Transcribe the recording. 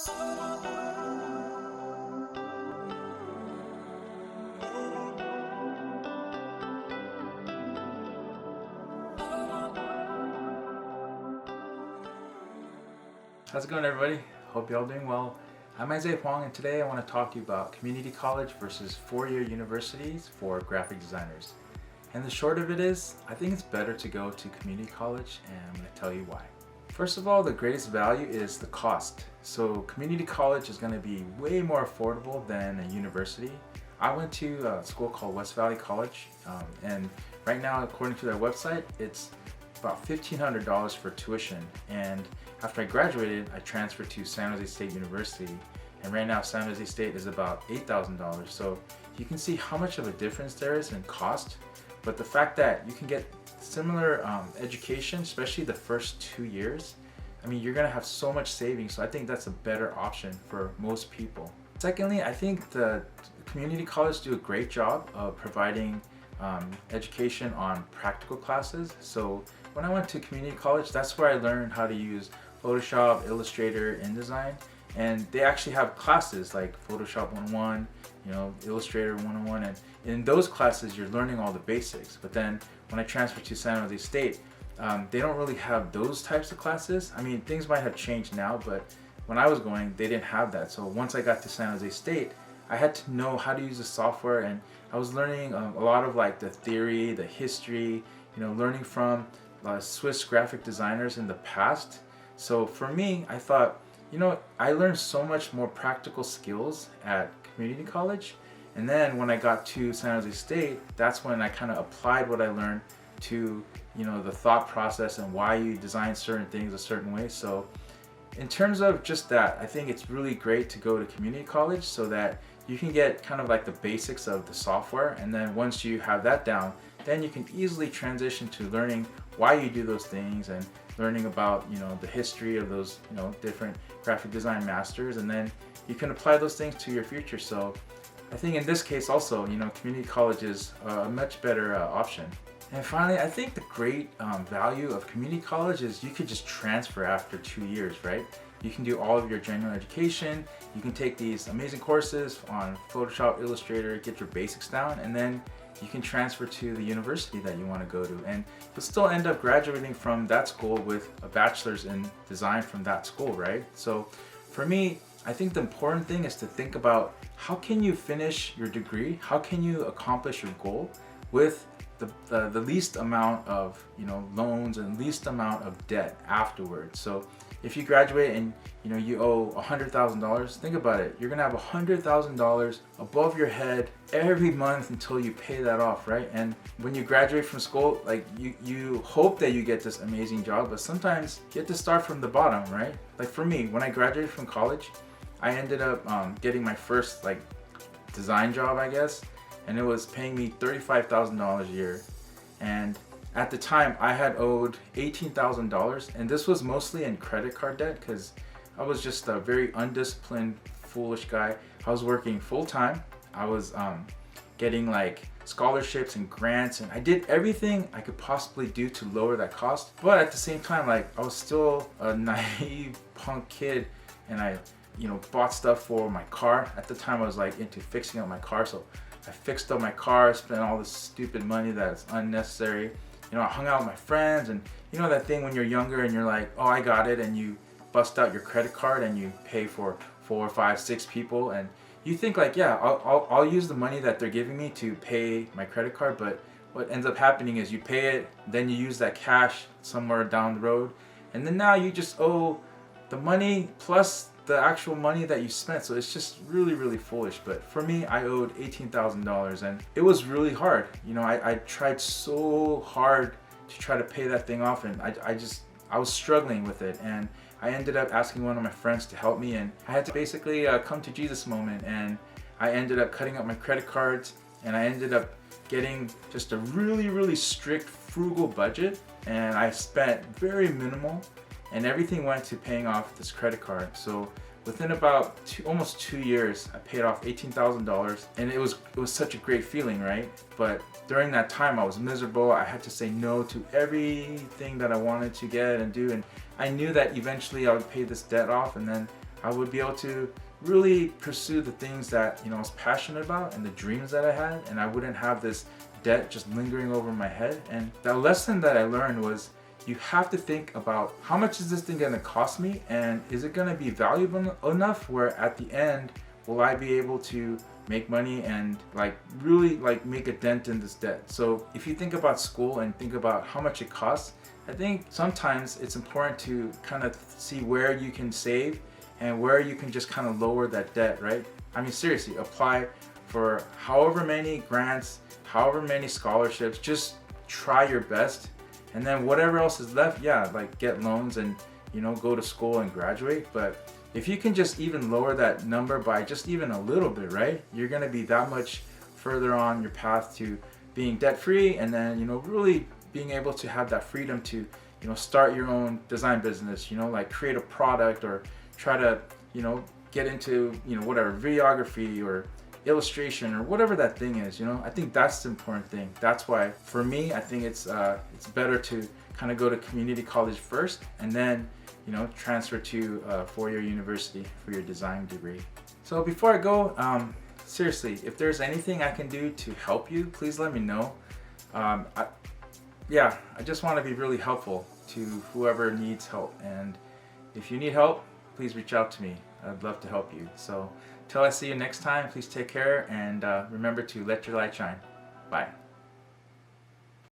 How's it going, everybody? Hope you're all doing well. I'm Isaiah Hwang, and today I want to talk to you about community college versus four-year universities for graphic designers. And the short of it is, I think it's better to go to community college, and I'm going to tell you why. First of all, the greatest value is the cost. So community college is going to be way more affordable than a university. I went to a school called West Valley College, and right now, according to their website, it's about $1,500 for tuition. And after I graduated, I transferred to San Jose State University, and right now San Jose State is about $8,000. So you can see how much of a difference there is in cost. But the fact that you can get similar education, especially the first 2 years, I mean, you're gonna have so much savings. So I think that's a better option for most people. Secondly, I think the community colleges do a great job of providing education on practical classes. So when I went to community college, that's where I learned how to use Photoshop, Illustrator, InDesign, and they actually have classes like Photoshop 101, Illustrator 101, and in those classes you're learning all the basics. But then when I transferred to San Jose State, they don't really have those types of classes. I mean, things might have changed now, but when I was going, they didn't have that. So once I got to San Jose State, I had to know how to use the software, and I was learning a lot of like the theory, the history, learning from Swiss graphic designers in the past. So for me, I thought, I learned so much more practical skills at community college. And then when I got to San Jose State, that's when I kind of applied what I learned to, the thought process and why you design certain things a certain way. So in terms of just that, I think it's really great to go to community college so that you can get kind of like the basics of the software. And then once you have that down, then you can easily transition to learning why you do those things and learning about the history of those different graphic design masters, and then you can apply those things to your future. So I think in this case also, community college is a much better option. And finally, I think the great value of community college is you could just transfer after 2 years, right? You can do all of your general education, you can take these amazing courses on Photoshop, Illustrator, get your basics down, and then you can transfer to the university that you want to go to, and you'll still end up graduating from that school with a bachelor's in design from that school, right? So for me, I think the important thing is to think about how can you finish your degree, how can you accomplish your goal with the least amount of loans and least amount of debt afterwards. So if you graduate and you owe $100,000, think about it. You're gonna have $100,000 above your head every month until you pay that off, right? And when you graduate from school, like you hope that you get this amazing job, but sometimes you have to start from the bottom, right? Like for me, when I graduated from college, I ended up getting my first design job, I guess, and it was paying me $35,000 a year. And at the time, I had owed $18,000, and this was mostly in credit card debt because I was just a very undisciplined, foolish guy. I was working full time. I was getting scholarships and grants, and I did everything I could possibly do to lower that cost. But at the same time, I was still a naive punk kid, and I bought stuff for my car. At the time, I was into fixing up my car, so I fixed up my car, spent all this stupid money that's unnecessary. I hung out with my friends, and that thing when you're younger and you're like, oh, I got it, and you bust out your credit card and you pay for 4, 5, 6 people, and you think yeah, I'll use the money that they're giving me to pay my credit card. But what ends up happening is you pay it, then you use that cash somewhere down the road, and then now you just owe the money plus the actual money that you spent. So it's just really, really foolish. But for me, I owed $18,000, and it was really hard. I tried so hard to try to pay that thing off, and I was struggling with it, and I ended up asking one of my friends to help me, and I had to basically come to Jesus moment, and I ended up cutting up my credit cards, and I ended up getting just a really, really strict, frugal budget, and I spent very minimal, and everything went to paying off this credit card. So within about almost 2 years, I paid off $18,000, and it was such a great feeling, right? But during that time, I was miserable. I had to say no to everything that I wanted to get and do, and I knew that eventually I would pay this debt off, and then I would be able to really pursue the things that I was passionate about and the dreams that I had, and I wouldn't have this debt just lingering over my head. And the lesson that I learned was you have to think about how much is this thing going to cost me, and is it going to be valuable enough where at the end will I be able to make money and really make a dent in this debt. So if you think about school and think about how much it costs, I think sometimes it's important to kind of see where you can save and where you can just kind of lower that debt, right? I mean, seriously, apply for however many grants, however many scholarships, just try your best. And then whatever else is left, get loans and go to school and graduate. But if you can just even lower that number by just even a little bit, right? You're gonna be that much further on your path to being debt free, and then really being able to have that freedom to start your own design business, create a product or try to get into whatever videography or illustration or whatever that thing is. I think that's the important thing. That's why for me, I think it's better to kind of go to community college first and then transfer to a four-year university for your design degree. So before I go, seriously, if there's anything I can do to help you, please let me know. I just want to be really helpful to whoever needs help, and if you need help, please reach out to me. I'd love to help you. So till I see you next time, please take care, and remember to let your light shine. Bye.